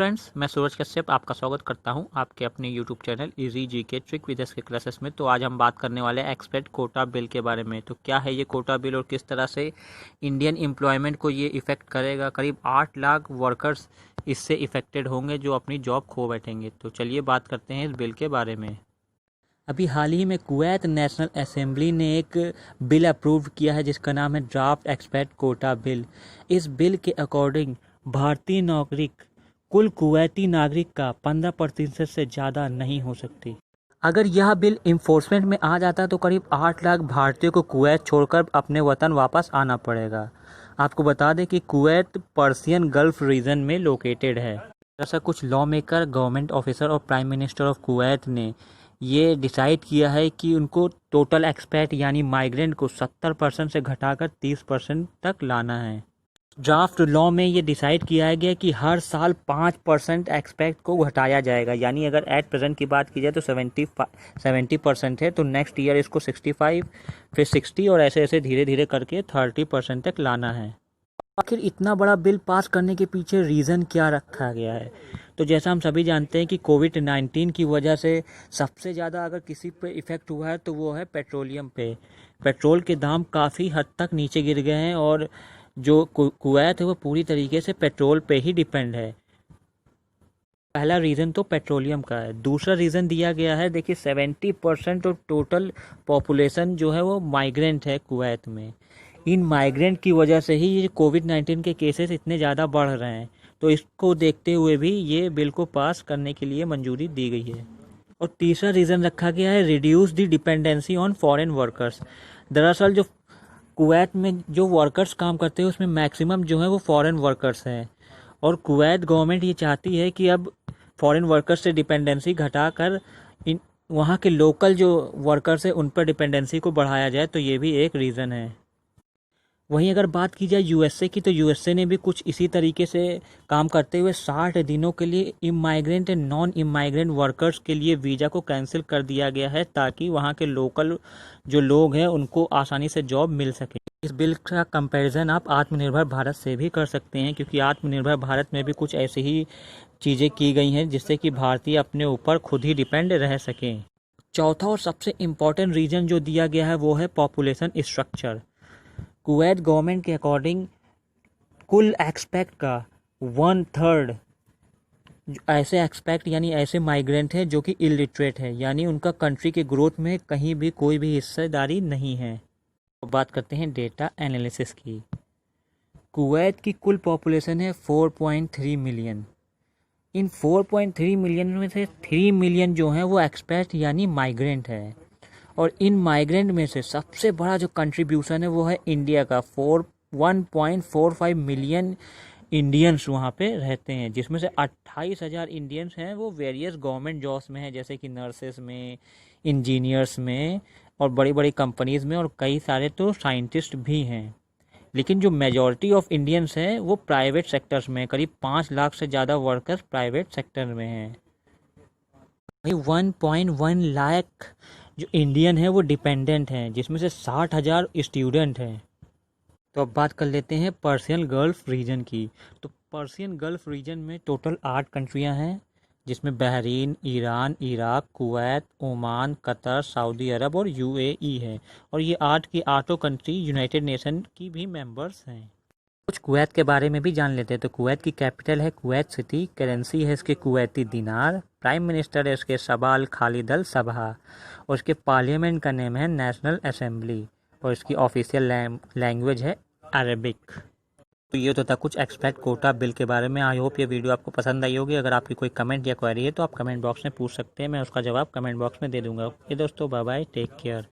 Friends, मैं सूरज कश्यप आपका स्वागत करता हूं आपके अपने यूट्यूब चैनल इजी जी के ट्रिक विदेश के क्लासेस में। तो आज हम बात करने वाले हैं एक्सपेट कोटा बिल के बारे में। तो क्या है ये कोटा बिल और किस तरह से इंडियन एम्प्लॉयमेंट को ये इफ़ेक्ट करेगा। करीब 8 लाख वर्कर्स इससे इफ़ेक्टेड होंगे जो अपनी जॉब खो बैठेंगे। तो चलिए बात करते हैं इस बिल के बारे में। अभी हाल ही में कुवैत नेशनल असेंबली ने एक बिल अप्रूव किया है जिसका नाम है ड्राफ्ट एक्सपेट कोटा बिल। इस बिल के अकॉर्डिंग भारतीय नागरिक कुल कुवैती नागरिक का 15% से ज़्यादा नहीं हो सकती। अगर यह बिल इन्फोर्समेंट में आ जाता तो करीब 8 लाख भारतीयों को कुवैत छोड़कर अपने वतन वापस आना पड़ेगा। आपको बता दें कि कुवैत पर्शियन गल्फ रीजन में लोकेटेड है। ऐसा कुछ लॉ मेकर, गवर्नमेंट ऑफिसर और प्राइम मिनिस्टर ऑफ कुवैत ने ये डिसाइड किया है कि उनको टोटल एक्सपैट यानी माइग्रेंट को 70% से घटाकर 30% तक लाना है। ड्राफ्ट लॉ में ये डिसाइड किया गया कि हर साल 5% एक्सपेक्ट को घटाया जाएगा। यानी अगर एट प्रेजेंट की बात की जाए तो 70% है, तो नेक्स्ट ईयर इसको 65, फिर 60 और ऐसे ऐसे धीरे धीरे करके 30% तक लाना है। आखिर इतना बड़ा बिल पास करने के पीछे रीज़न क्या रखा गया है? तो जैसा हम सभी जानते हैं कि कोविड-19 की वजह से सबसे ज़्यादा अगर किसी पे इफ़ेक्ट हुआ है तो वो है पेट्रोलियम पे। पेट्रोल के दाम काफ़ी हद तक नीचे गिर गए हैं और जो कुवैत है वो पूरी तरीके से पेट्रोल पे ही डिपेंड है। पहला रीज़न तो पेट्रोलियम का है। दूसरा रीज़न दिया गया है, देखिए 70% और टोटल पॉपुलेशन जो है वो माइग्रेंट है कुवैत में। इन माइग्रेंट की वजह से ही ये कोविड-19 के केसेस इतने ज़्यादा बढ़ रहे हैं। तो इसको देखते हुए भी ये बिल को पास करने के लिए मंजूरी दी गई है। और तीसरा रीज़न रखा गया है reduce the dependency on foreign workers. दरअसल जो कुवैत में जो वर्कर्स काम करते हैं उसमें मैक्सिमम जो है वो फॉरेन वर्कर्स हैं और कुवैत गवर्नमेंट ये चाहती है कि अब फॉरेन वर्कर्स से डिपेंडेंसी घटाकर इन वहाँ के लोकल जो वर्कर्स हैं उन पर डिपेंडेंसी को बढ़ाया जाए। तो ये भी एक रीज़न है। वहीं अगर बात की जाए यूएसए की, तो यूएसए ने भी कुछ इसी तरीके से काम करते हुए 60 दिनों के लिए इमाइग्रेंट एंड नॉन इमाइग्रेंट वर्कर्स के लिए वीज़ा को कैंसिल कर दिया गया है ताकि वहां के लोकल जो लोग हैं उनको आसानी से जॉब मिल सके। इस बिल का कंपैरिजन आप आत्मनिर्भर भारत से भी कर सकते हैं क्योंकि आत्मनिर्भर भारत में भी कुछ ऐसी ही चीज़ें की गई हैं जिससे कि भारतीय अपने ऊपर खुद ही डिपेंड रह सकें। चौथा और सबसे इम्पॉर्टेंट रीज़न जो दिया गया है वो है पॉपुलेशन स्ट्रक्चर। कुवैत गवर्नमेंट के अकॉर्डिंग कुल एक्सपेक्ट का 1/3 ऐसे एक्सपेक्ट यानी ऐसे माइग्रेंट हैं जो कि इलिटरेट है, यानी उनका कंट्री के ग्रोथ में कहीं भी कोई भी हिस्सेदारी नहीं है। तो बात करते हैं डेटा एनालिसिस की। कुवैत की कुल पॉपुलेशन है 4.3 मिलियन। इन 4.3 मिलियन में से 3 मिलियन जो हैं वो एक्सपेक्ट यानी माइग्रेंट है और इन माइग्रेंट में से सबसे बड़ा जो कंट्रीब्यूशन है वो है इंडिया का। 1.45 मिलियन इंडियंस वहाँ पे रहते हैं जिसमें से 28,000 इंडियंस हैं वो वेरियस गवर्नमेंट जॉब्स में हैं जैसे कि नर्सेस में, इंजीनियर्स में और बड़ी बड़ी कंपनीज़ में और कई सारे तो साइंटिस्ट भी हैं। लेकिन जो मेजॉरिटी ऑफ इंडियंस हैं वो प्राइवेट सेक्टर्स में, करीब 5 लाख से ज़्यादा वर्कर्स प्राइवेट सेक्टर में हैं। वही 1.1 लाख जो इंडियन है वो डिपेंडेंट हैं जिसमें से 60,000 स्टूडेंट हैं। तो अब बात कर लेते हैं पर्शियन गल्फ रीजन की। तो पर्शियन गल्फ रीजन में टोटल 8 कंट्रियां हैं जिसमें Bahrain, Iran, Iraq, Kuwait, Oman, Qatar, Saudi Arab और यूएई है। और ये 8 की 8 कंट्री यूनाइटेड नेशन की भी मेंबर्स हैं। कुछ कुवैत के बारे में भी जान लेते हैं। तो कुवैत की कैपिटल है कुवैत सिटी, करेंसी है इसके कुवैती दिनार, प्राइम मिनिस्टर है इसके शबाल खालिद अल सबहा और इसके पार्लियामेंट का नेम है नेशनल असेंबली और इसकी ऑफिशियल लैंग्वेज है अरबिक। तो ये तो था कुछ एक्सपेक्ट कोटा बिल के बारे में। आई होप ये वीडियो आपको पसंद आई होगी। अगर आपकी कोई कमेंट या क्वेरी है तो आप कमेंट बॉक्स में पूछ सकते हैं, मैं उसका जवाब कमेंट बॉक्स में दे दूंगा। ओके दोस्तों, बाय बाय, टेक केयर।